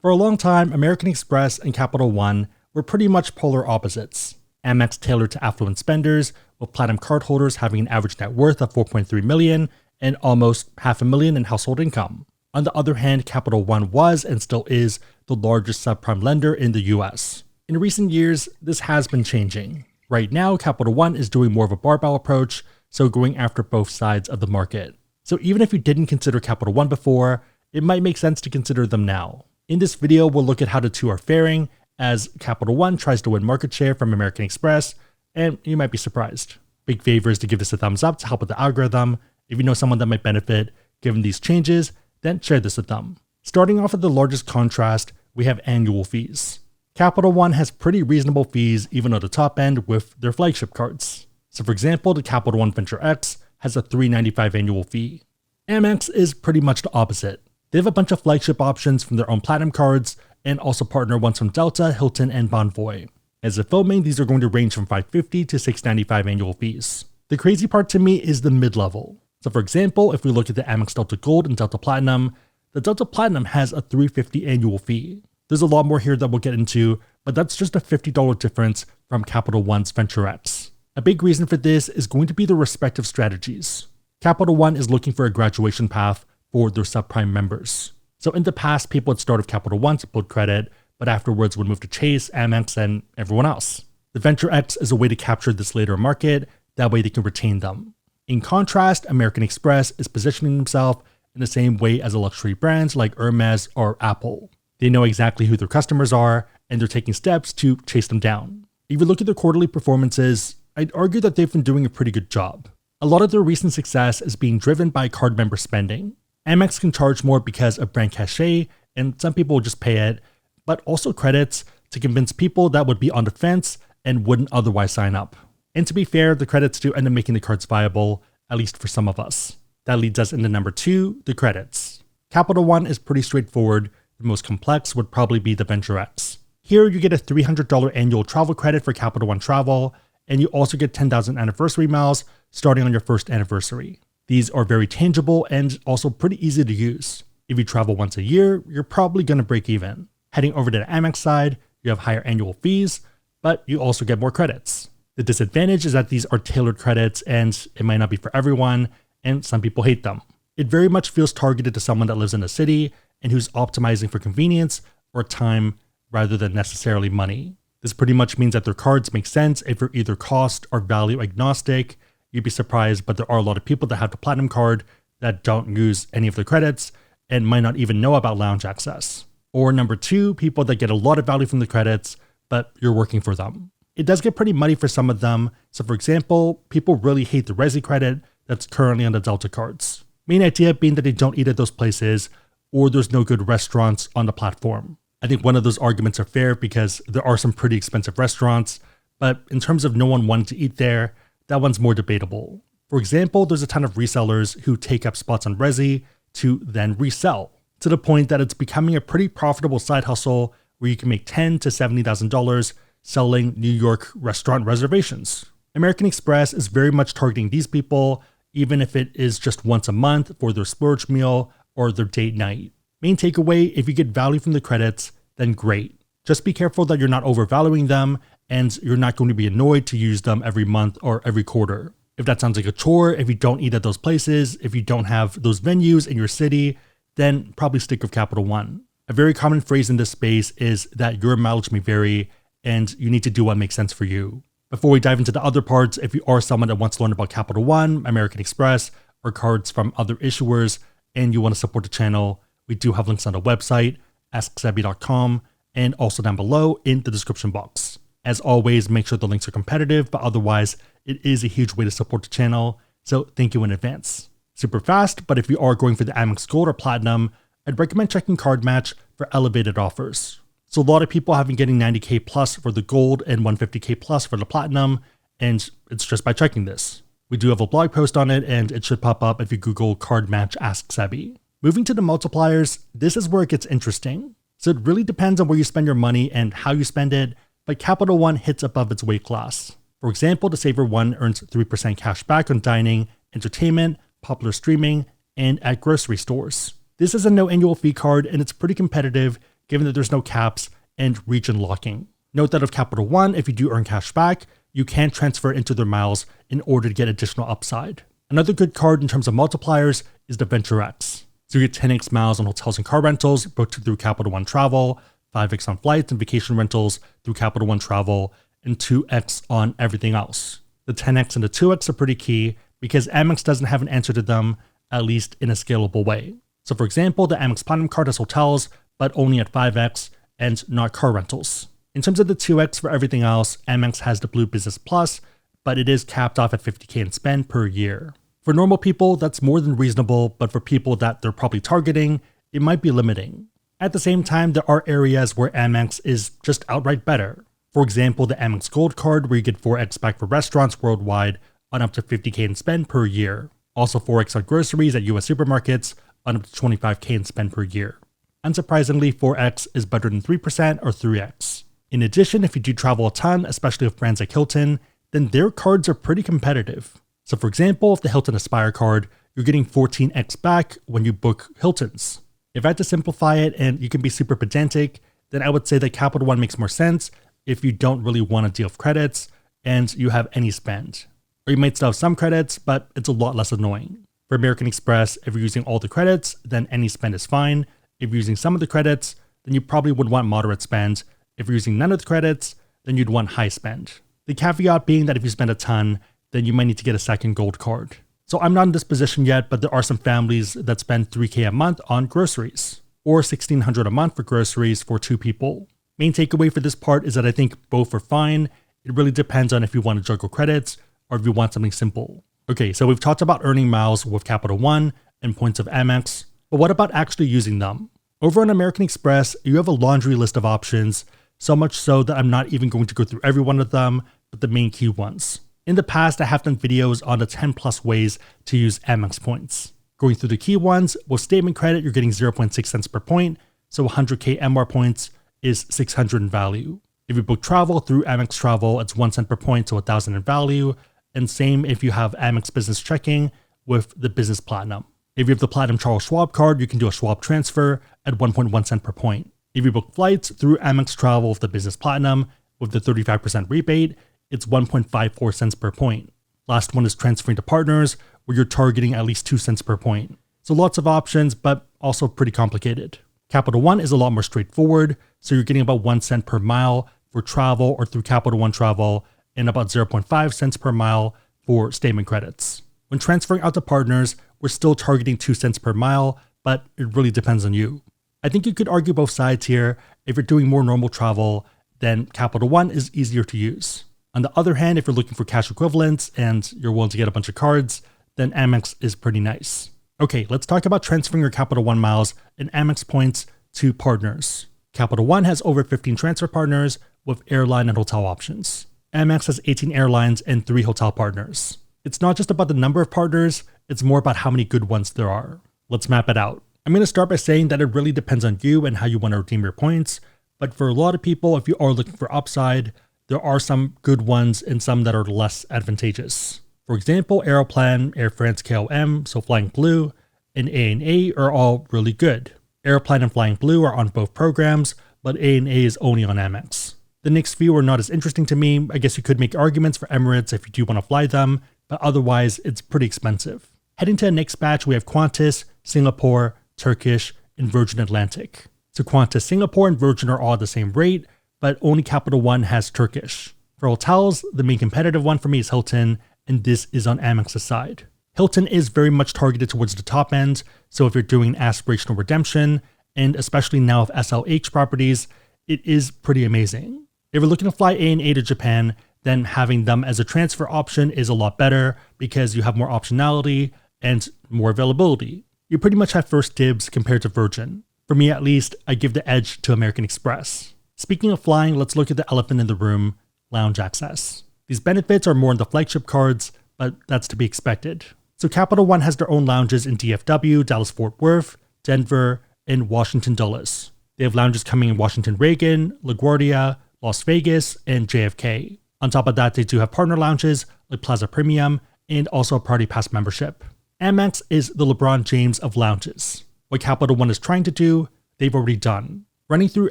For a long time, American Express and Capital One were pretty much polar opposites. Amex tailored to affluent spenders, with platinum cardholders having an average net worth of $4.3 million and almost $500,000 in household income. On the other hand, Capital One was and still is the largest subprime lender in the US. In recent years, this has been changing. Right now, Capital One is doing more of a barbell approach, so going after both sides of the market. So even if you didn't consider Capital One before, it might make sense to consider them now. In this video, we'll look at how the two are faring as Capital One tries to win market share from American Express, and you might be surprised. Big favor is to give this a thumbs up to help with the algorithm. If you know someone that might benefit given these changes, then share this with them. Starting off with the largest contrast, we have annual fees. Capital One has pretty reasonable fees even at the top end with their flagship cards. So for example, the Capital One Venture X has a $3.95 annual fee. Amex is pretty much the opposite. They have a bunch of flagship options from their own platinum cards and also partner ones from Delta, Hilton, and Bonvoy. As of filming, these are going to range from $550 to $695 annual fees. The crazy part to me is the mid-level. So for example, if we look at the Amex Delta Gold and Delta Platinum, the Delta Platinum has a $350 annual fee. There's a lot more here that we'll get into, but that's just a $50 difference from Capital One's Venture X. A big reason for this is going to be the respective strategies. Capital One is looking for a graduation path for their subprime members. So in the past, people would start with Capital One to build credit, but afterwards would move to Chase, Amex, and everyone else. The Venture X is a way to capture this later market, that way they can retain them. In contrast, American Express is positioning themselves in the same way as a luxury brands like Hermes or Apple. They know exactly who their customers are, and they're taking steps to chase them down. If you look at their quarterly performances, I'd argue that they've been doing a pretty good job. A lot of their recent success is being driven by card member spending. Amex can charge more because of brand cachet, and some people will just pay it, but also credits to convince people that would be on the fence and wouldn't otherwise sign up. And to be fair, the credits do end up making the cards viable, at least for some of us. That leads us into number 2, the credits. Capital One is pretty straightforward. The most complex would probably be the Venture X. Here you get a $300 annual travel credit for Capital One travel, and you also get 10,000 anniversary miles starting on your first anniversary. These are very tangible and also pretty easy to use. If you travel once a year, you're probably going to break even. Heading over to the Amex side, you have higher annual fees, but you also get more credits. The disadvantage is that these are tailored credits and it might not be for everyone, and some people hate them. It very much feels targeted to someone that lives in a city and who's optimizing for convenience or time rather than necessarily money. This pretty much means that their cards make sense if you're either cost or value agnostic. You'd be surprised, but there are a lot of people that have the Platinum card that don't use any of the credits and might not even know about lounge access. Or number 2, people that get a lot of value from the credits, but you're working for them. It does get pretty muddy for some of them. So for example, people really hate the Resi credit that's currently on the Delta cards. Main idea being that they don't eat at those places or there's no good restaurants on the platform. I think one of those arguments are fair because there are some pretty expensive restaurants, but in terms of no one wanting to eat there, that one's more debatable. For example, there's a ton of resellers who take up spots on Resi to then resell, to the point that it's becoming a pretty profitable side hustle where you can make $10,000 to $70,000 selling New York restaurant reservations. American Express is very much targeting these people, even if it is just once a month for their splurge meal or their date night. Main takeaway, if you get value from the credits, then great. Just be careful that you're not overvaluing them and you're not going to be annoyed to use them every month or every quarter. If that sounds like a chore, if you don't eat at those places, if you don't have those venues in your city, then probably stick with Capital One. A very common phrase in this space is that your mileage may vary and you need to do what makes sense for you. Before we dive into the other parts, if you are someone that wants to learn about Capital One, American Express, or cards from other issuers, and you want to support the channel, we do have links on the website, asksebby.com, and also down below in the description box. As always, make sure the links are competitive, but otherwise, it is a huge way to support the channel, so thank you in advance. Super fast, but if you are going for the Amex Gold or Platinum, I'd recommend checking Card Match for elevated offers. So a lot of people have been getting 90K plus for the Gold and 150K plus for the Platinum, and it's just by checking this. We do have a blog post on it, and it should pop up if you Google Card Match Ask Sebby. Moving to the multipliers, this is where it gets interesting. So it really depends on where you spend your money and how you spend it, but Capital One hits above its weight class. For example, the Saver One earns 3% cash back on dining, entertainment, popular streaming, and at grocery stores. This is a no annual fee card and it's pretty competitive given that there's no caps and region locking. Note that of Capital One, if you do earn cash back, you can transfer it into their miles in order to get additional upside. Another good card in terms of multipliers is the Venture X. So you get 10x miles on hotels and car rentals booked through Capital One Travel, 5x on flights and vacation rentals through Capital One Travel, and 2x on everything else. The 10x and the 2x are pretty key because Amex doesn't have an answer to them, at least in a scalable way. So for example, the Amex Platinum card has hotels, but only at 5x and not car rentals. In terms of the 2x for everything else, Amex has the Blue Business Plus, but it is capped off at $50K in spend per year. For normal people, that's more than reasonable, but for people that they're probably targeting, it might be limiting. At the same time, there are areas where Amex is just outright better. For example, the Amex Gold card, where you get 4x back for restaurants worldwide on up to $50K in spend per year. Also 4x on groceries at US supermarkets on up to $25K in spend per year. Unsurprisingly, 4x is better than 3% or 3x. In addition, if you do travel a ton, especially with brands like Hilton, then their cards are pretty competitive. So for example, if the Hilton Aspire card, you're getting 14x back when you book Hiltons. If I had to simplify it and you can be super pedantic, then I would say that Capital One makes more sense if you don't really want to deal with credits and you have any spend. Or you might still have some credits, but it's a lot less annoying. For American Express, if you're using all the credits, then any spend is fine. If you're using some of the credits, then you probably would want moderate spend. If you're using none of the credits, then you'd want high spend. The caveat being that if you spend a ton, then you might need to get a second gold card. So I'm not in this position yet, but there are some families that spend $3K a month on groceries, or $1,600 a month for groceries for 2 people. Main takeaway for this part is that I think both are fine. It really depends on if you want to juggle credits or if you want something simple. Okay, so we've talked about earning miles with Capital One and points of Amex, but what about actually using them? Over on American Express, you have a laundry list of options, so much so that I'm not even going to go through every one of them, but the main key ones. In the past, I have done videos on the 10 plus ways to use Amex points. Going through the key ones, with statement credit, you're getting 0.6 cents per point, so 100K MR points is 600 in value. If you book travel through Amex Travel, it's 1 cent per point, so 1,000 in value, and same if you have Amex Business Checking with the Business Platinum. If you have the Platinum Charles Schwab card, you can do a Schwab transfer at 1.1 cent per point. If you book flights through Amex Travel with the Business Platinum with the 35% rebate, it's 1.54 cents per point. Last one is transferring to partners, where you're targeting at least 2 cents per point. So lots of options, but also pretty complicated. Capital One is a lot more straightforward, so you're getting about 1 cent per mile for travel or through Capital One Travel, and about 0.5 cents per mile for statement credits. When transferring out to partners, we're still targeting 2 cents per mile, but it really depends on you. I think you could argue both sides here. If you're doing more normal travel, then Capital One is easier to use. On the other hand, if you're looking for cash equivalents and you're willing to get a bunch of cards, then Amex is pretty nice. Okay, let's talk about transferring your Capital One miles and Amex points to partners. Capital One has over 15 transfer partners with airline and hotel options. Amex has 18 airlines and 3 hotel partners. It's not just about the number of partners, it's more about how many good ones there are. Let's map it out. I'm going to start by saying that it really depends on you and how you want to redeem your points, but for a lot of people, if you are looking for upside, there are some good ones and some that are less advantageous. For example, Aeroplan, Air France KLM, so Flying Blue, and ANA are all really good. Aeroplan and Flying Blue are on both programs, but ANA is only on Amex. The next few are not as interesting to me. I guess you could make arguments for Emirates if you do want to fly them, but otherwise it's pretty expensive. Heading to the next batch, we have Qantas, Singapore, Turkish, and Virgin Atlantic. So Qantas, Singapore, and Virgin are all at the same rate, but only Capital One has Turkish. For hotels, the main competitive one for me is Hilton, and this is on Amex's side. Hilton is very much targeted towards the top end, so if you're doing aspirational redemption, and especially now with SLH properties, it is pretty amazing. If you're looking to fly ANA to Japan, then having them as a transfer option is a lot better because you have more optionality and more availability. You pretty much have first dibs compared to Virgin. For me at least, I give the edge to American Express. Speaking of flying, let's look at the elephant in the room, lounge access. These benefits are more in the flagship cards, but that's to be expected. So Capital One has their own lounges in DFW, Dallas-Fort Worth, Denver, and Washington Dulles. They have lounges coming in Washington Reagan, LaGuardia, Las Vegas, and JFK. On top of that, they do have partner lounges like Plaza Premium and also a Party Pass membership. Amex is the LeBron James of lounges. What Capital One is trying to do, they've already done. Running through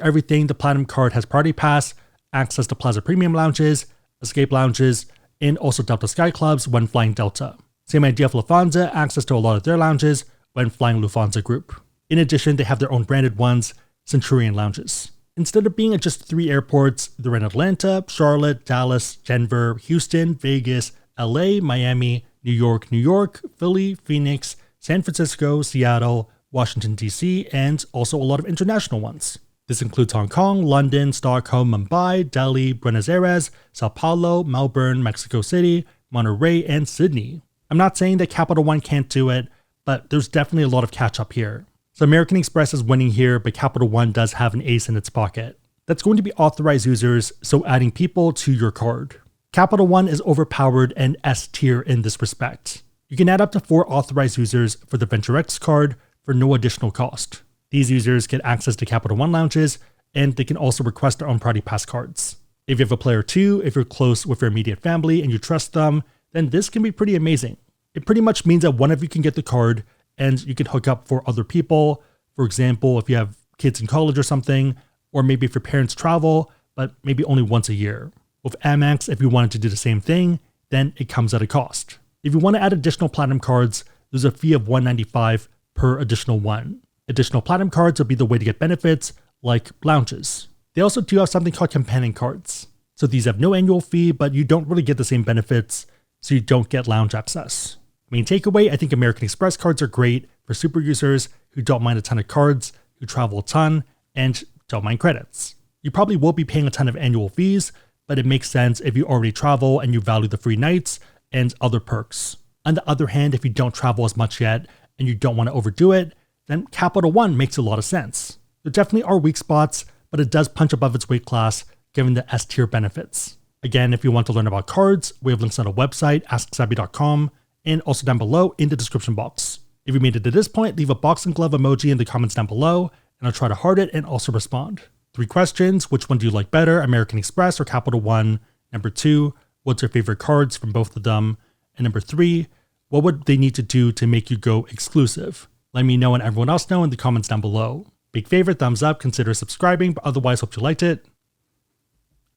everything, the Platinum card has Priority Pass, access to Plaza Premium lounges, Escape lounges, and also Delta Sky Clubs when flying Delta. Same idea for Lufthansa, access to a lot of their lounges when flying Lufthansa Group. In addition, they have their own branded ones, Centurion lounges. Instead of being at just 3 airports, they're in Atlanta, Charlotte, Dallas, Denver, Houston, Vegas, LA, Miami, New York, Philly, Phoenix, San Francisco, Seattle, Washington, D.C., and also a lot of international ones. This includes Hong Kong, London, Stockholm, Mumbai, Delhi, Buenos Aires, Sao Paulo, Melbourne, Mexico City, Monterrey, and Sydney. I'm not saying that Capital One can't do it, but there's definitely a lot of catch up here. So American Express is winning here, but Capital One does have an ace in its pocket. That's going to be authorized users, so adding people to your card. Capital One is overpowered and S tier in this respect. You can add up to 4 authorized users for the VentureX card for no additional cost. These users get access to Capital One lounges, and they can also request their own Priority Pass cards. If you have a player 2, if you're close with your immediate family and you trust them, then this can be pretty amazing. It pretty much means that one of you can get the card, and you can hook up for other people. For example, if you have kids in college or something, or maybe if your parents travel, but maybe only once a year. With Amex, if you wanted to do the same thing, then it comes at a cost. If you want to add additional Platinum cards, there's a fee of $195 per additional one. Additional Platinum cards will be the way to get benefits, like lounges. They also do have something called companion cards. So these have no annual fee, but you don't really get the same benefits, so you don't get lounge access. Main takeaway, I think American Express cards are great for super users who don't mind a ton of cards, who travel a ton, and don't mind credits. You probably will be paying a ton of annual fees, but it makes sense if you already travel and you value the free nights and other perks. On the other hand, if you don't travel as much yet and you don't want to overdo it, then Capital One makes a lot of sense. There definitely are weak spots, but it does punch above its weight class given the S tier benefits. Again, if you want to learn about cards, we have links on our website, asksabby.com, and also down below in the description box. If you made it to this point, leave a boxing glove emoji in the comments down below, and I'll try to heart it and also respond. 3 questions: which one do you like better, American Express or Capital One? Number 2, what's your favorite cards from both of them? And number 3, what would they need to do to make you go exclusive? Let me know and everyone else know in the comments down below. Big favorite, thumbs up, consider subscribing, but otherwise hope you liked it.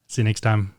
See you next time.